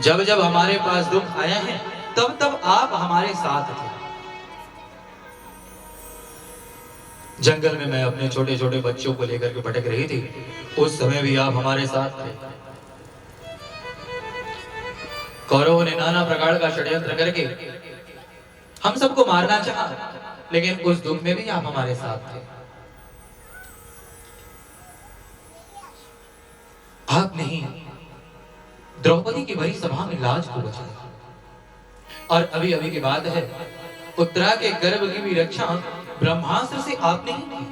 जब जब हमारे पास दुख आया है तब तब आप हमारे साथ थे। जंगल में मैं अपने छोटे छोटे बच्चों को लेकर के भटक रही थी, उस समय भी आप हमारे साथ थे। कौरवों ने नाना प्रकार का षड्यंत्र करके हम सबको मारना चाहा, लेकिन उस दुख में भी आप हमारे साथ थे। आपने ही द्रौपदी की बड़ी सभा में लाज को बचाया। और अभी अभी की बात है, उत्तरा के गर्भ की भी रक्षा ब्रह्मास्त्र से आपने ही की।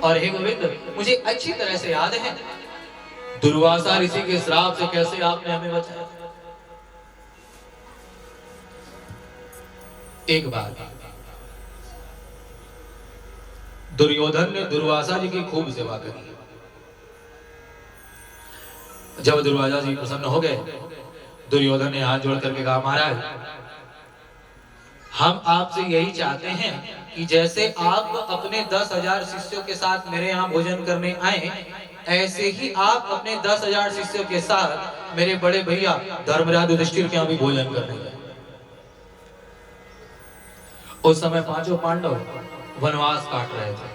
और हे गोविंद, मुझे अच्छी तरह से याद है दुर्वासा ऋषि के श्राप से कैसे आपने हमें बचाया। एक बार दुर्योधन ने दुर्वासा जी की खूब सेवा करी। जब दुर्वासा जी प्रसन्न हो गए, दुर्योधन ने हाथ जोड़ करके कहा, महाराज हम आपसे यही चाहते हैं कि जैसे आप अपने 10,000 शिष्यों के साथ मेरे यहाँ भोजन करने आए, ऐसे ही आप अपने 10,000 शिष्यों के साथ मेरे बड़े भैया धर्मराज युधिष्ठिर के यहाँ भी भोजन करने गए। उस समय पांचों पांडव वनवास काट रहे थे।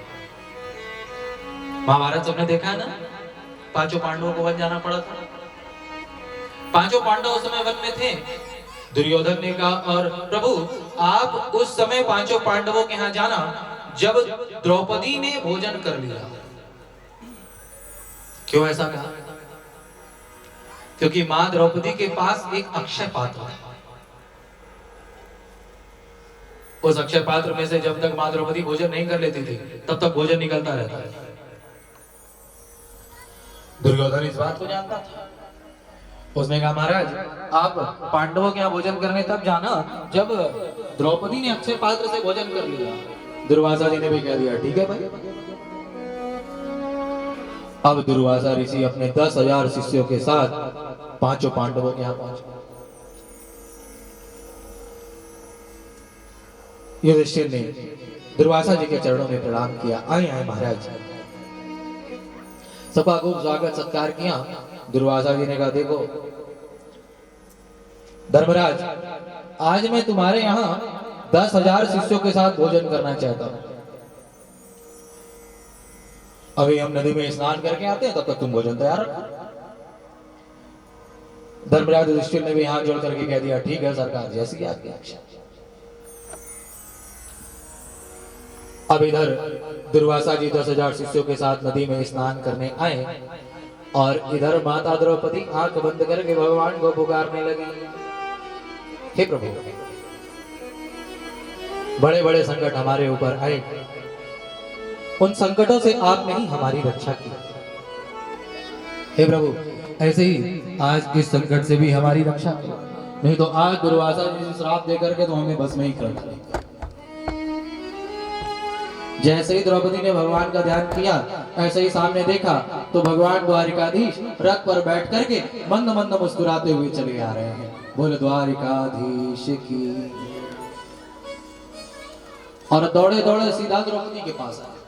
महाभारत सबने देखा है ना, पांचों पांडवों को वन जाना पड़ा था। पांचों पांडव उस समय वन में थे। दुर्योधन ने कहा, और प्रभु आप उस समय पांचों पांडवों के यहाँ जाना जब द्रौपदी ने भोजन कर लिया। क्यों ऐसा कहा? क्योंकि मां द्रौपदी के पास एक अक्षय पात्र है। उस अक्षय पात्र में से जब तक मां द्रौपदी भोजन नहीं कर लेती थी, तब तक भोजन निकलता रहता है। दुर्योधन इस बात को जानता था। उसने कहा, महाराज आप पांडवों के यहाँ भोजन करने तब जाना जब द्रौपदी ने अक्षय पात्र से भोजन कर लिया। दुर्वासा जी ने भी कह दिया, ठीक है भाई। अब दुर्वासा ऋषि अपने 10,000 शिष्यों के साथ पांचों पांडवों के यहाँ पहुंचे। युधिष्ठिर ने दुर्वासा जी के चरणों में प्रणाम किया। आए आए महाराज। सबका खूब स्वागत सत्कार किया। दुर्वासा जी ने कहा, देखो धर्मराज, आज मैं तुम्हारे यहाँ 10,000 शिष्यों के साथ भोजन करना चाहता हूं। अभी हम नदी में स्नान करके आते हैं, तब तक तुम भोजन तैयार रखो। धर्मराज युधिष्ठिर ने भी हाथ जोड़ करके कह दिया, ठीक है सरकार, जैसी आपकी आज्ञा। अब इधर दुर्वासा जी 10,000 शिष्यों के साथ नदी में स्नान करने आए, और इधर माता द्रौपदी आंख बंद करके भगवान को पुकारने लगी, हे प्रभु, बड़े बड़े संकट हमारे ऊपर आए, उन संकटों से आपने ही हमारी रक्षा की। हे प्रभु, ऐसे ही आज इस संकट से भी हमारी रक्षा करो, नहीं तो आज दुर्वासा जी श्राप देकर के तो हमें बस में ही कर देंगे। जैसे ही द्रौपदी ने भगवान का ध्यान किया, ऐसे ही सामने देखा तो भगवान द्वारिकाधीश रथ पर बैठ करके मंद मंद मुस्कुराते हुए चले आ रहे हैं। बोल द्वारिकाधीश की। और दौड़े दौड़े सीधा द्रौपदी के पास आए।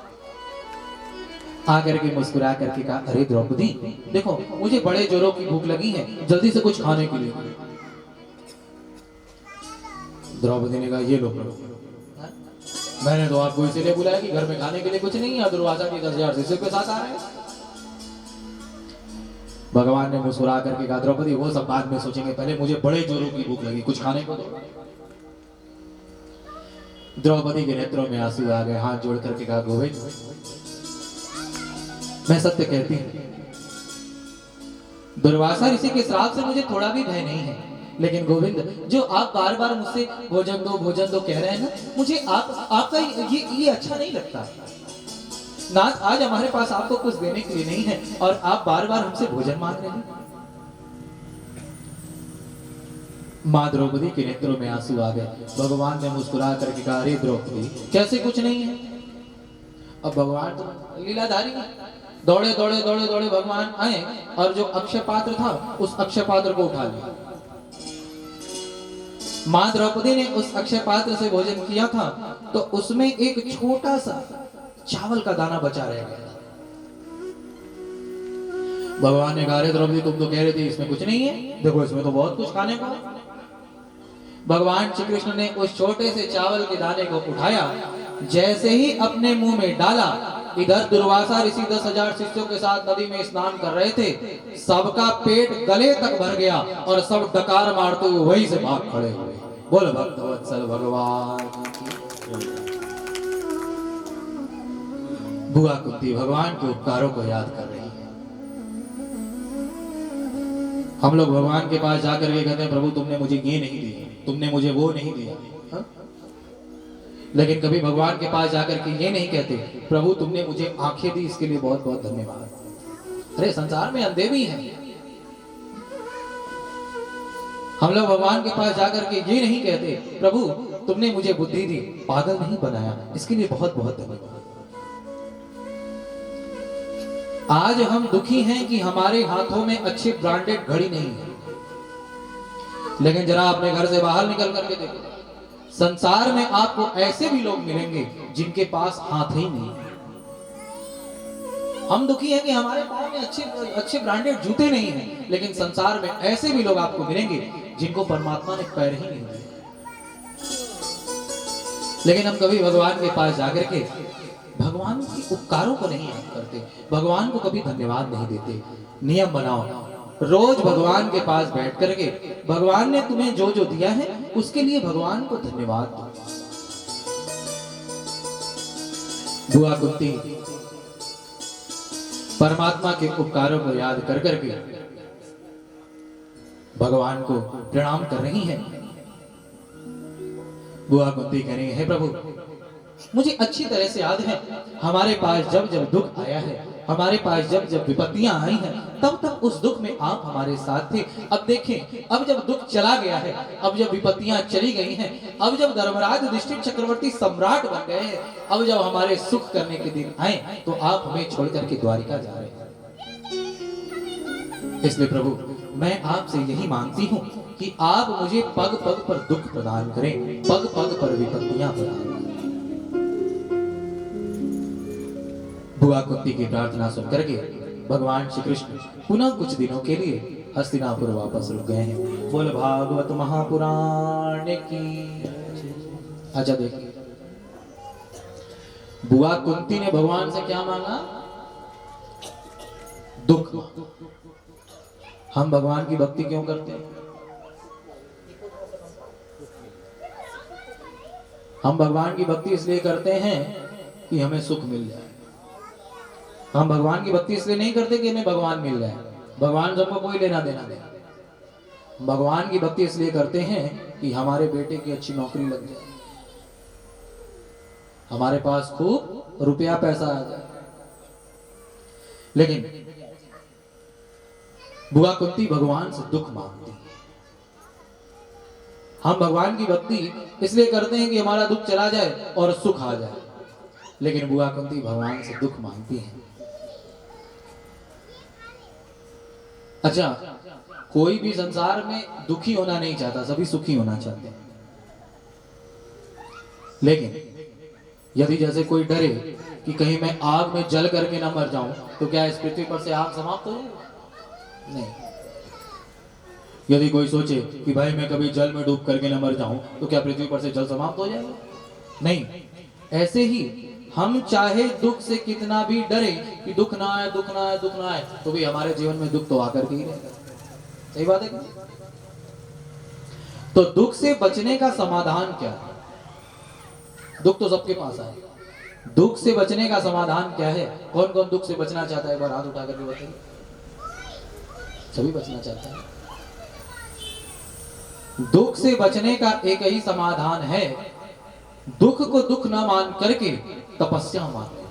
आकर के मुस्कुरा करके कहा, अरे द्रौपदी देखो, मुझे बड़े जोरों की भूख लगी है, जल्दी से कुछ खाने के लिए। द्रौपदी ने कहा, ये लो, मैंने तो आपको इसीलिए बुलाया कि घर में खाने के लिए कुछ नहीं है, दुर्वासा की 10,000 शिष्यों के साथ आ रहे हैं। भगवान ने मुस्कुरा करके कहा, द्रौपदी वो सब बाद में सोचेंगे, पहले मुझे बड़े जोरों की भूख लगी, कुछ खाने को दो। द्रौपदी के नेत्रों में आंसू आ गए। हाथ जोड़ करके कहा, गोविंद मैं सत्य कहती हूँ, दुर्वासा ऋषि के श्राप से मुझे थोड़ा भी भय नहीं है, लेकिन गोविंद जो आप बार बार मुझसे भोजन दो कह रहे हैं ना, मुझे आपका ये अच्छा नहीं लगता। नाथ, आज हमारे पास आपको कुछ देने के लिए नहीं है और आप बार बार हमसे भोजन मांग रहे हैं। मां द्रौपदी के नेत्रों में आंसू आ गए। भगवान ने मुस्कुरा करके कहा, अरे द्रौपदी कैसे कुछ नहीं है। अब भगवान तो लीलाधारी है। दौड़े दौड़े दौड़े दौड़े भगवान आए और जो अक्षय पात्र था उस अक्षय पात्र को उठा लिया। मां द्रौपदी ने उस अक्षय पात्र से भोजन किया था तो उसमें एक छोटा सा चावल का दाना बचा रह गया। भगवान ने कहा, अरे द्रौपदी तुम तो कह रही थी इसमें कुछ नहीं है, देखो इसमें तो बहुत कुछ खाने को है। भगवान श्री कृष्ण ने उस छोटे से चावल के दाने को उठाया, जैसे ही अपने मुंह में डाला, इधर दुर्वासा ऋषि 10,000 शिष्यों के साथ नदी में स्नान कर रहे थे, सबका पेट गले तक भर गया और सब डकार मारते हुए वहीं से भाग खड़े हुए। बोल भक्तवत्सल भगवान की। बुआ कुंती भगवान के उपकारों को याद कर रही है। हम लोग भगवान के पास जाकर के कहते हैं, प्रभु तुमने मुझे ये नहीं दिया, तुमने मुझे वो नहीं दिया, हा? लेकिन कभी भगवान के पास जाकर के ये नहीं कहते, प्रभु तुमने मुझे आंखें दी, इसके लिए बहुत बहुत धन्यवाद। अरे संसार में अंधे भी हैं। हम लोग भगवान के पास जाकर के ये नहीं कहते, प्रभु तुमने मुझे बुद्धि दी, पागल नहीं बनाया, इसके लिए बहुत बहुत धन्यवाद। आज हम दुखी हैं कि हमारे हाथों में अच्छी ब्रांडेड घड़ी नहीं है, लेकिन जरा अपने घर से बाहर निकल करके देखो, संसार में आपको ऐसे भी लोग मिलेंगे जिनके पास हाथ ही नहीं है। हम दुखी हैं कि हमारे पाँव में अच्छे ब्रांडेड जूते नहीं हैं, लेकिन संसार में ऐसे भी लोग आपको मिलेंगे जिनको परमात्मा ने पैर ही नहीं दिए। लेकिन हम कभी भगवान के पास जाकर के भगवान के उपकारों को नहीं याद करते, भगवान को कभी धन्यवाद नहीं देते। नियम बनाओ, रोज भगवान के पास बैठ करके भगवान ने तुम्हें जो जो दिया है उसके लिए भगवान को धन्यवाद दो। बुआ कुंती परमात्मा के उपकारों को याद कर करके भगवान को प्रणाम कर रही हैं। बुआ कुंती कह रही है, प्रभु मुझे अच्छी तरह से याद है, हमारे पास जब जब दुख आया है, हमारे पास जब जब विपत्तियां आई हैं, तब तब उस दुख में आप हमारे साथ थे। अब देखें, अब जब दुख चला गया है, अब जब विपत्तियां चली गई हैं, अब जब धर्मराज युधिष्ठिर चक्रवर्ती सम्राट बन गए हैं, अब जब हमारे सुख करने के दिन आए, तो आप हमें छोड़ करके द्वारिका जा रहे हैं। इसलिए प्रभु मैं आपसे यही मांगती हूँ कि आप मुझे पग पग पर दुख प्रदान करें, पग पग पर विपत्तियां प्रदान करें। बुआ कुंती की प्रार्थना सुनकर के भगवान श्री कृष्ण पुनः कुछ दिनों के लिए हस्तिनापुर वापस रुक गए हैं। बोल भागवत महापुराण की। अच्छा देखिए, बुआ कुंती ने भगवान से क्या मांगा? दुख। हम भगवान की भक्ति क्यों करते हैं? हम भगवान की भक्ति इसलिए करते हैं कि हमें सुख मिल जाए। हम भगवान की भक्ति इसलिए नहीं करते कि हमें भगवान मिल जाए, भगवान सबको कोई लेना देना नहीं। भगवान की भक्ति इसलिए करते हैं कि हमारे बेटे की अच्छी नौकरी लग जाए, हमारे पास खूब रुपया पैसा आ जाए। लेकिन बुआ कुंती भगवान से दुख मांगती है। हम भगवान की भक्ति इसलिए करते हैं कि हमारा दुख चला जाए और सुख आ जाए, लेकिन बुआ कुंती भगवान से दुख मांगती है। अच्छा, कोई भी संसार में दुखी होना नहीं चाहता, सभी सुखी होना चाहते हैं। लेकिन यदि जैसे कोई डरे कि कहीं मैं आग में जल करके ना मर जाऊं, तो क्या इस पृथ्वी पर से आग समाप्त हो जाएगी? नहीं। यदि कोई सोचे कि भाई मैं कभी जल में डूब करके ना मर जाऊं, तो क्या पृथ्वी पर से जल समाप्त हो जाएगा? नहीं। ऐसे ही हम चाहे दुख से कितना भी डरे कि दुख ना आए, दुख ना आए, दुख ना आए, तो भी हमारे जीवन में दुख तो आकर के ही रहेगा। सही बात है कि? तो दुख से बचने का समाधान क्या है? दुख तो सबके पास आए, दुख से बचने का समाधान क्या है? कौन कौन दुख से बचना चाहता है? एक बार हाथ उठा करके बताइए। सभी बचना चाहते हैं। दुख से बचने का एक ही समाधान है, दुख को दुख ना मान करके तपस्या मान लेना।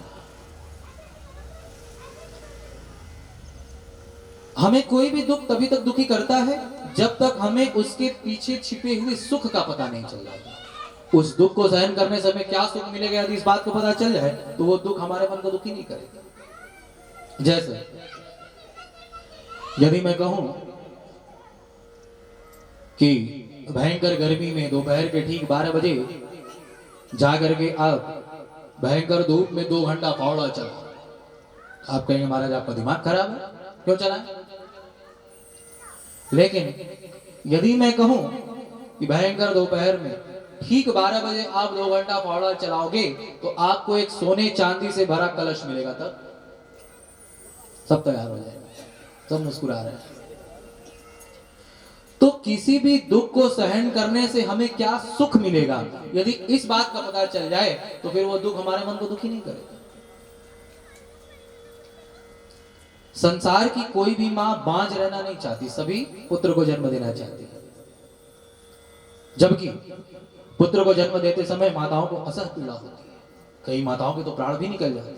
हमें कोई भी दुख तभी तक दुखी करता है जब तक हमें उसके पीछे छिपे हुए सुख का पता नहीं चल जाता। उस दुख को सहन करने से हमें क्या सुख मिलेगा, यदि इस बात को पता चल जाए तो वो दुख हमारे मन को दुखी नहीं करेगा। जैसे यदि मैं कहूं कि भयंकर गर्मी में दोपहर के ठीक 12 बजे जाकर के आप भयंकर धूप में 2 घंटा फावड़ा चला, आप कहेंगे महाराज आपका दिमाग खराब है, क्यों चलाएं? लेकिन यदि मैं कहूं कि भयंकर दोपहर में ठीक 12 बजे आप 2 घंटा फावड़ा चलाओगे तो आपको एक सोने चांदी से भरा कलश मिलेगा, तब सब तैयार हो जाएगा, सब मुस्कुरा रहे हैं। तो किसी भी दुख को सहन करने से हमें क्या सुख मिलेगा, यदि इस बात का पता चल जाए तो फिर वो दुख हमारे मन को दुखी नहीं करेगा। संसार की कोई भी मां बांझ रहना नहीं चाहती, सभी पुत्र को जन्म देना चाहती है। जबकि पुत्र को जन्म देते समय माताओं को असह पीड़ा होती है, कई माताओं के तो प्राण भी निकल जाते हैं।